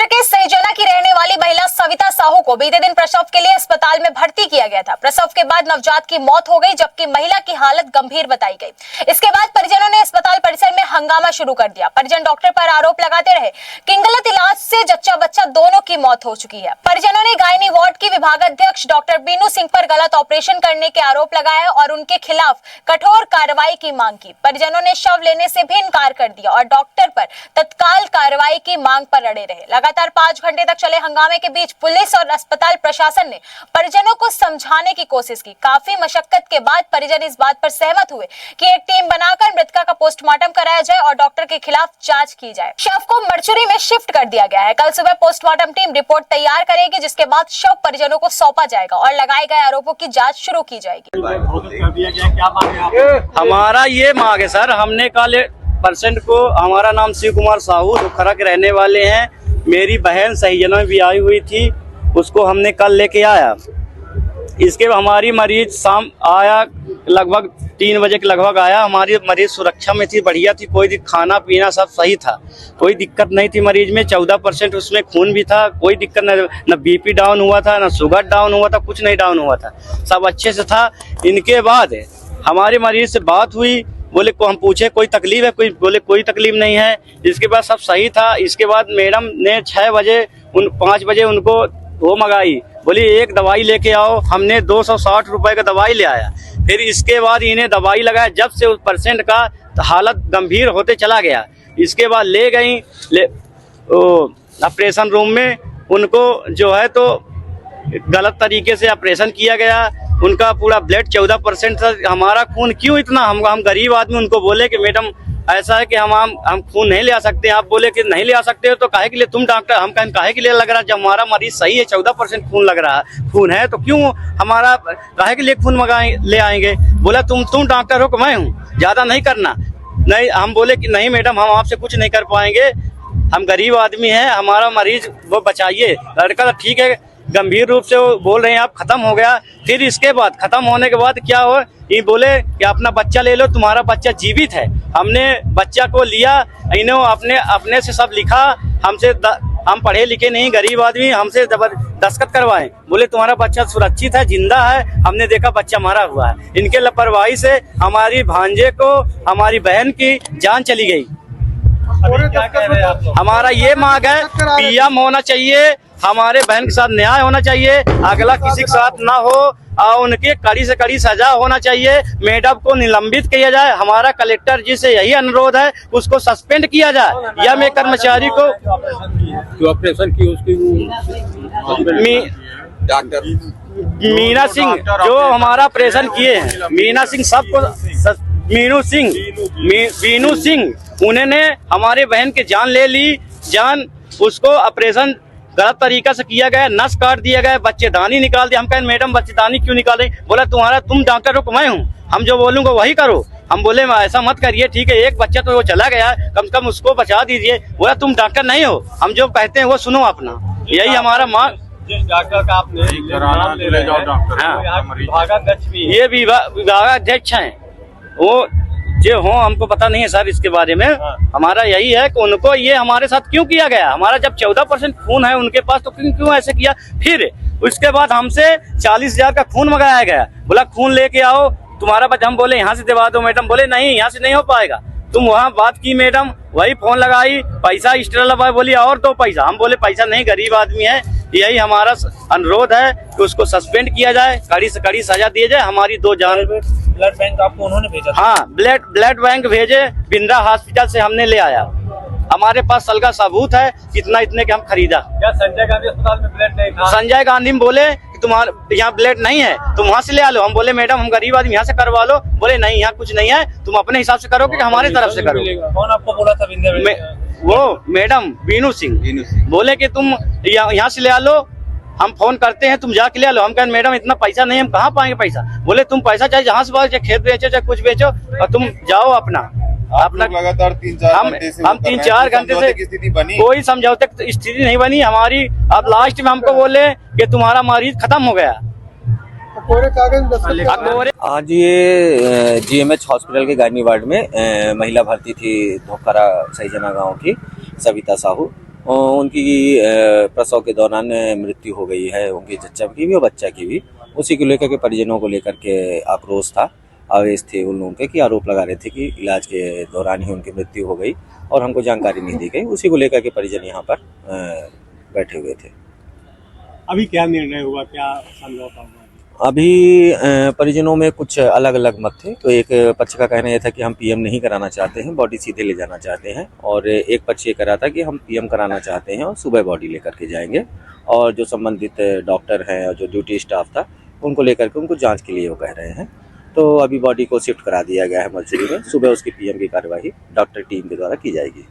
के सैजना की रहने वाली महिला सविता साहू को बीते दिन प्रसव के लिए अस्पताल में भर्ती किया गया था। प्रसव के बाद नवजात की मौत हो गई, जबकि महिला की हालत गंभीर बताई गई। इसके बाद परिजनों ने अस्पताल परिसर में हंगामा शुरू कर दिया। परिजन डॉक्टर पर आरोप लगाते रहे कि गलत इलाज से जच्चा बच्चा दोनों की मौत हो चुकी है। परिजनों ने गायनी वार्ड की विभागाध्यक्ष डॉक्टर बीनू सिंह पर गलत ऑपरेशन करने के आरोप लगाए और उनके खिलाफ कठोर कार्रवाई की मांग की। परिजनों ने शव लेने से भी इनकार कर दिया और डॉक्टर पर तत्काल कार्रवाई की मांग पर अड़े रहे। लगातार 5 घंटे तक चले हंगामे के बीच पुलिस और अस्पताल प्रशासन ने परिजनों को समझाने की कोशिश की। काफी मशक्कत के बाद परिजन इस बात पर सहमत हुए कि एक टीम बनाकर मृतका का पोस्टमार्टम कराया जाए और डॉक्टर के खिलाफ जांच की जाए। शव को मर्चुरी में शिफ्ट कर दिया गया है। कल सुबह पोस्टमार्टम टीम रिपोर्ट तैयार करेगी, जिसके बाद शव परिजनों को सौंपा जाएगा और लगाए गए आरोपों की जाँच शुरू की जाएगी। हमारा ये मांग है सर, हमने कल पेशेंट को, हमारा नाम शिव कुमार साहू दुखरा के रहने वाले हैं। मेरी बहन सैजना भी आई हुई थी, उसको हमने कल लेके आया। इसके हमारी मरीज शाम आया, लगभग 3 बजे के लगभग आया। हमारी मरीज सुरक्षा में थी, बढ़िया थी, कोई खाना पीना सब सही था, कोई दिक्कत नहीं थी मरीज में। 14% उसमें खून भी था, कोई दिक्कत नहीं, न बीपी डाउन हुआ था, न शुगर डाउन हुआ था, कुछ नहीं डाउन हुआ था, सब अच्छे से था। इनके बाद हमारे मरीज से बात हुई, बोले को हम पूछे कोई तकलीफ है, कोई बोले कोई तकलीफ नहीं है। इसके बाद सब सही था। इसके बाद मैडम ने 5 बजे उनको वो मंगाई, बोली एक दवाई लेके आओ। हमने 260 रुपए का दवाई ले आया। फिर इसके बाद इन्हें दवाई लगाया। जब से उस पेशेंट का हालत गंभीर होते चला गया, इसके बाद ले गई ऑपरेशन रूम में। उनको जो है तो गलत तरीके से ऑपरेशन किया गया। उनका पूरा ब्लड 14% था। हमारा खून क्यों इतना, हम गरीब आदमी, उनको बोले कि मैडम ऐसा है कि हम खून नहीं ले आ सकते। आप बोले कि नहीं ले आ सकते हो तो काहे के लिए तुम डॉक्टर, हम कहें काहे के लिए लग रहा है, जब हमारा मरीज सही है, 14% खून लग रहा है, खून है, तो क्यों हमारा काहे के लिए खून ले आएंगे। बोला तुम डॉक्टर हो कि मैं हूँ, ज्यादा नहीं करना। नहीं, हम बोले कि नहीं मैडम, हम आपसे कुछ नहीं कर पाएंगे, हम गरीब आदमी हैं, हमारा मरीज वो बचाइए। लड़का ठीक है, गंभीर रूप से वो बोल रहे हैं आप खत्म हो गया। फिर इसके बाद खत्म होने के बाद क्या हो, ये बोले कि अपना बच्चा ले लो, तुम्हारा बच्चा जीवित है। हमने बच्चा को लिया, इन्होंने अपने से सब लिखा, हमसे हम पढ़े लिखे नहीं, गरीब आदमी, हमसे दस्तखत करवाए। बोले तुम्हारा बच्चा सुरक्षित है, जिंदा है। हमने देखा बच्चा मरा हुआ है। इनके लापरवाही से हमारी भांजे को, हमारी बहन की जान चली गई। हमारा ये मांग है, पीएम होना चाहिए, हमारे बहन के साथ न्याय होना चाहिए, अगला किसी के साथ ना हो और उनके कड़ी से कड़ी सजा होना चाहिए। मैडम को निलंबित किया जाए। हमारा कलेक्टर जी से यही अनुरोध है, उसको सस्पेंड किया जाए। या मैं कर्मचारी को ऑपरेशन की उसकी डॉक्टर मीना सिंह जो हमारा ऑपरेशन किए हैं, मीना सिंह सबको, बीनू सिंह, उन्होंने हमारे बहन की जान ले ली। जान उसको ऑपरेशन गलत तरीका से किया गया, नस काट दिया गया, बच्चेदानी निकाल दिया। हम कहें मैडम बच्चेदानी क्यों निकाल रही, बोला तुम डॉक्टर हो, मैं हूँ, हम जो बोलूंगा वही करो। हम बोले ऐसा मत करिए, ठीक है, एक बच्चा तो वो चला गया, कम से कम उसको बचा दीजिए। बोला तुम डॉक्टर नहीं हो, हम जो कहते हैं वो सुनो अपना। यही हमारा मांग। डॉक्टर का आपने ये विभागाध्यक्ष हैं, वो जो हो हमको पता नहीं है सर इसके बारे में। हमारा यही है कि उनको ये हमारे साथ क्यों किया गया। हमारा जब 14% खून है उनके पास, तो क्यों ऐसे किया। फिर उसके बाद हमसे 40,000 का खून मंगाया गया। बोला खून लेके आओ तुम्हारा बच्चा। हम बोले यहाँ से दिवा दो मैडम, बोले नहीं यहाँ से नहीं हो पाएगा। तुम वहाँ बात की मैडम, वही फोन लगाई, पैसा एक्स्ट्रा लगा, बोली और 2 पैसा। हम बोले पैसा नहीं, गरीब आदमी है। यही हमारा अनुरोध है कि उसको सस्पेंड किया जाए, कड़ी से कड़ी सजा दी जाए। हमारी 2 जान। ब्लड बैंक आपको उन्होंने भेजा? हाँ, ब्लड बैंक भेजे, बिंद्रा हॉस्पिटल से हमने ले आया। हमारे पास सलगा सबूत है, इतने के हम खरीदा। क्या संजय गांधी अस्पताल में ब्लड नहीं था? संजय गांधी बोले कि तुम्हारे यहाँ ब्लड नहीं है, तुम वहाँ से ले आ लो। हम बोले मैडम हम गरीब आदमी, यहाँ से करवा लो। बोले नहीं यहाँ कुछ नहीं है, तुम अपने हिसाब से करोगे कि हमारे तरफ से करो। कौन आपको बोला था? वो मैडम बीनू सिंह बोले कि तुम यहाँ से ले आ लो, हम फोन करते हैं, तुम जाके ले लो। हम कहें मैडम इतना पैसा नहीं, हम कहाँ पाएंगे पैसा। बोले तुम पैसा चाहे जहाँ से चाहे खेत बेचो चाहे कुछ बेचो, और तुम जाओ अपना लगातार 3-4 घंटे से स्थिति बनी, कोई समझौते की स्थिति नहीं बनी हमारी। अब लास्ट में हमको बोले कि तुम्हारा मरीज खत्म हो गया। आज ये जीएमएच हॉस्पिटल के गायनी वार्ड में महिला भर्ती थी, धोखरा सैजना गांव की सविता साहू। उनकी प्रसव के दौरान मृत्यु हो गई है, उनके जच्चा की भी और बच्चा की भी। उसी को लेकर के परिजनों को लेकर के आक्रोश था, आवेश थे उन लोगों के, कि आरोप लगा रहे थे कि इलाज के दौरान ही उनकी मृत्यु हो गई और हमको जानकारी नहीं दी गई। उसी को लेकर के परिजन यहाँ पर बैठे हुए थे। अभी क्या निर्णय हुआ, क्या समझौता हुआ? अभी परिजनों में कुछ अलग अलग मत थे। तो एक पक्ष का कहना यह था कि हम पीएम नहीं कराना चाहते हैं, बॉडी सीधे ले जाना चाहते हैं, और एक पक्ष ये करा था कि हम पीएम कराना चाहते हैं और सुबह बॉडी लेकर के जाएंगे। और जो संबंधित डॉक्टर हैं और जो ड्यूटी स्टाफ था उनको लेकर के उनको जांच के लिए वो कह रहे हैं। तो अभी बॉडी को शिफ्ट करा दिया गया है मर्चरी में, सुबह उसकी पीएम की कार्यवाही डॉक्टर टीम के द्वारा की जाएगी।